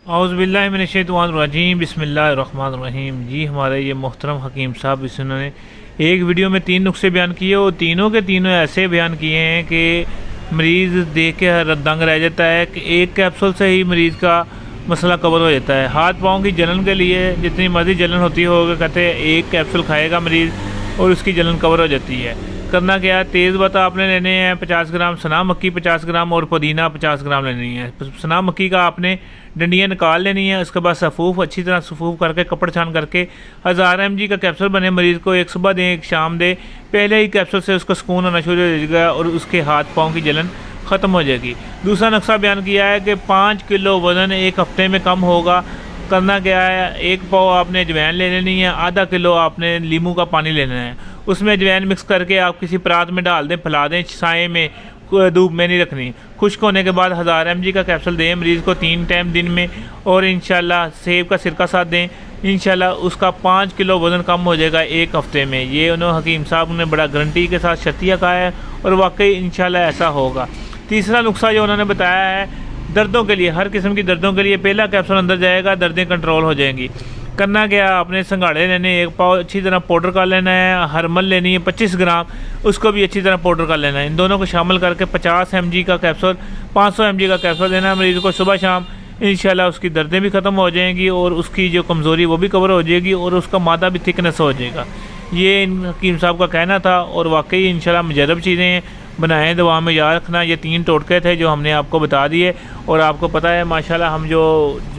औज़ुबिल्लाहिमिनश्शैतानिर्रजीम बिस्मिल्लाहिर्रहमानिर्रहीम। जी हमारे ये मोहतरम हकीम साहब इन्होंने एक वीडियो में 3 नुस्खे बयान किए और तीनों के तीनों ऐसे बयान किए हैं कि मरीज़ देख के दंग रह जाता है कि एक कैप्सूल से ही मरीज़ का मसला कवर हो जाता है। हाथ पाँव की जलन के लिए जितनी मर्ज़ी जलन होती होगा, कहते हैं एक कैप्सूल खाएगा मरीज़ और उसकी जलन कवर हो जाती है। करना क्या है, तेज़ पत्ता आपने लेने हैं 50 ग्राम, सना मक्की 50 ग्राम और पुदीना 50 ग्राम लेनी है। सना मक्की का आपने डंडियाँ निकाल लेनी है। उसके बाद सफ़ूफ़ अच्छी तरह सफ़ूफ़ करके कपड़ छान करके 1000 mg का कैप्सूल बने मरीज़ को, एक सुबह दें एक शाम दें। पहले ही कैप्सूल से उसको सुकून होना शुरू हो जाएगा और उसके हाथ पाँव की जलन ख़त्म हो जाएगी। दूसरा नुस्खा बयान किया है कि 5 किलो वज़न एक हफ़्ते में कम होगा। करना क्या है, एक पाव आपने अजवाइन ले लेनी है, आधा किलो आपने नींबू का पानी लेना है, उसमें अजवाइन मिक्स करके आप किसी परात में डाल दें, फैला दें, साए में धूप में नहीं रखनी। खुश्क होने के बाद 1000 mg का कैप्सूल दें मरीज़ को 3 टाइम दिन में और इंशाल्लाह सेब का सिरका साथ दें। इंशाल्लाह उसका 5 किलो वज़न कम हो जाएगा एक हफ़्ते में। ये उन्होंने हकीम साहब ने बड़ा गारंटी के साथ शर्तिया कहा है और वाकई इंशाल्लाह ऐसा होगा। तीसरा नुस्खा जो उन्होंने बताया है दर्दों के लिए, हर किस्म की दर्दों के लिए पहला कैप्सूल अंदर जाएगा, दर्दें कंट्रोल हो जाएंगी। करना क्या, आपने संघाड़े लेने, एक पाव अच्छी तरह पाउडर कर लेना है, हरमल लेनी है 25 ग्राम, उसको भी अच्छी तरह पाउडर कर लेना है। इन दोनों को शामिल करके 50 mg का कैप्सूल 500 mg का कैप्सूल देना है मरीज़ को सुबह शाम। इंशाल्लाह उसकी दर्दें भी ख़त्म हो जाएंगी और उसकी जो कमज़ोरी वो भी कवर हो जाएगी और उसका मादा भी थिकनेस हो जाएगा। ये इन हकीम साहब का कहना था और वाकई इंशाल्लाह मुजरब चीज़ें हैं, बनाएं, दुआ में याद रखना। ये 3 टोटके थे जो हमने आपको बता दिए और आपको पता है माशाल्लाह हम जो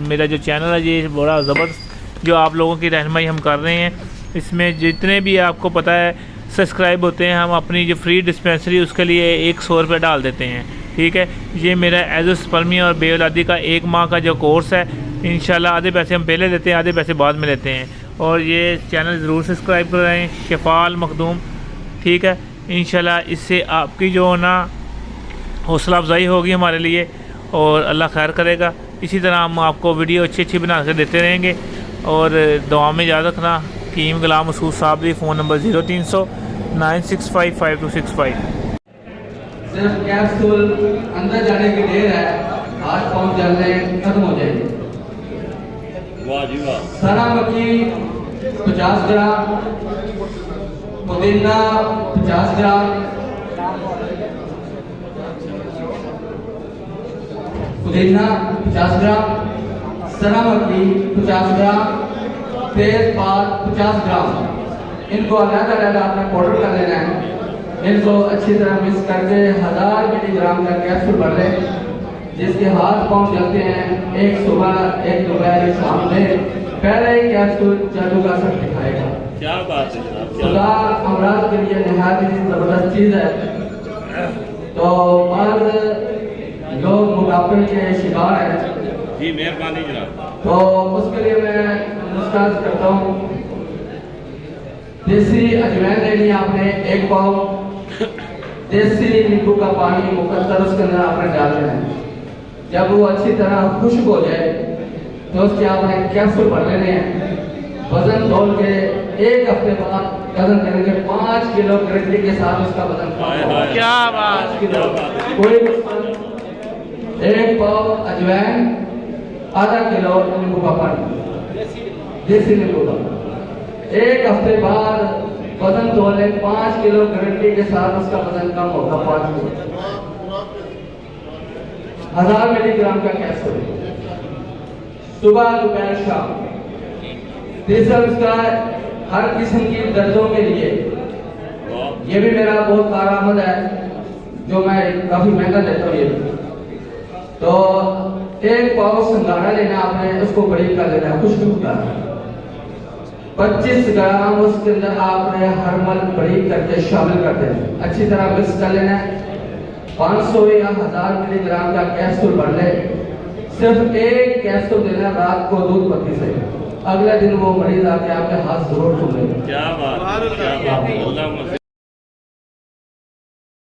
मेरा जो चैनल है ये बड़ा ज़बरदस्त जो आप लोगों की रहनुमाई हम कर रहे हैं। इसमें जितने भी आपको पता है सब्सक्राइब होते हैं, हम अपनी जो फ्री डिस्पेंसरी उसके लिए 100 रुपये डाल देते हैं। ठीक है, ये मेरा एज स्पर्मी और बेऔलादी का 1 माह का जो कोर्स है, इंशाल्लाह आधे पैसे हम पहले लेते हैं, आधे पैसे बाद में लेते हैं। और ये चैनल ज़रूर सब्सक्राइब कराएँ, शफाल मखदूम। ठीक है, इंशाल्लाह इससे आपकी जो ना हौसला अफजाई होगी हमारे लिए और अल्लाह खैर करेगा। इसी तरह हम आपको वीडियो अच्छी अच्छी बना कर देते रहेंगे और दुआ में याद रखना। हकीम गुलाम मसूद साहब भी फ़ोन नंबर 0300 965 5265। सिर्फ कैप्सूल अंदर जाने की देर है, हाथ पाँव जलने खत्म हो जाएंगे। वाह जी वाह। सना मक्खी 50 ग्राम, पुदीना 50 ग्राम, पुदीना 50 ग्राम, सना मक्खी 50 ग्राम, तेजपात 50 ग्राम। इनको अलग-अलग आपने पाउडर कर लेना है। इनको अच्छी तरह मिक्स करके 1000 मिलीग्राम का कैप्सूल भर लें। जिसके हाथ पाँव जलते हैं, एक सुबह एक दोपहर शाम में पहले ही कैप्सूल जादू का असर दिखाएगा। क्या बात है जनाब, खुदा अमराज के लिए नहायत ही जबरदस्त चीज़ है। तो मर्द लोग मोटापे के शिकार हैं जी, मेहरबानी जनाब। तो उसके लिए मैं नुस्खा करता हूँ। देसी अजवाइन लेनी है आपने 1 पाव, देसी नींबू का पानी मुकद्दर उसके अंदर आपने डालना है। जब वो अच्छी तरह खुश्क हो जाए तो उसके आपने कैप्सूल भर लेने हैं। वजन तोल के 1 हफ्ते बाद वजन करेंगे 5 किलो गारंटी के साथ उसका वजन कम होगा। क्या बात, कोई 1 पाव अजवाइन, आधा किलो नींबू का पानी, देसी नींबू का। 1 हफ्ते बाद वजन तोले 5 किलो गारंटी के साथ उसका वजन कम होगा 5 किलो। 1000 मिलीग्राम का कैप्सूल सुबह दोपहर शाम। तीसरा उसका हर किस्म की दर्दों के लिए, ये भी मेरा बहुत कारआमद है जो मैं काफी महंगा देता हूँ। ये तो 1 पाव संघाड़ा लेना आपने, उसको बड़ी कर लेना है, खुश्क होता है। 25 ग्राम उसके अंदर आपने हरमल बड़ी करके शामिल कर देना, अच्छी तरह मिक्स कर लेना है। 500 या 1000 मिलीग्राम का कैप्सूल भर ले। सिर्फ 1 कैप्सूल देना रात को दूध पत्ती से, अगले दिन वो मरीज आके आपके हाथ जरूर छू लेगा। क्या बात, क्या बात।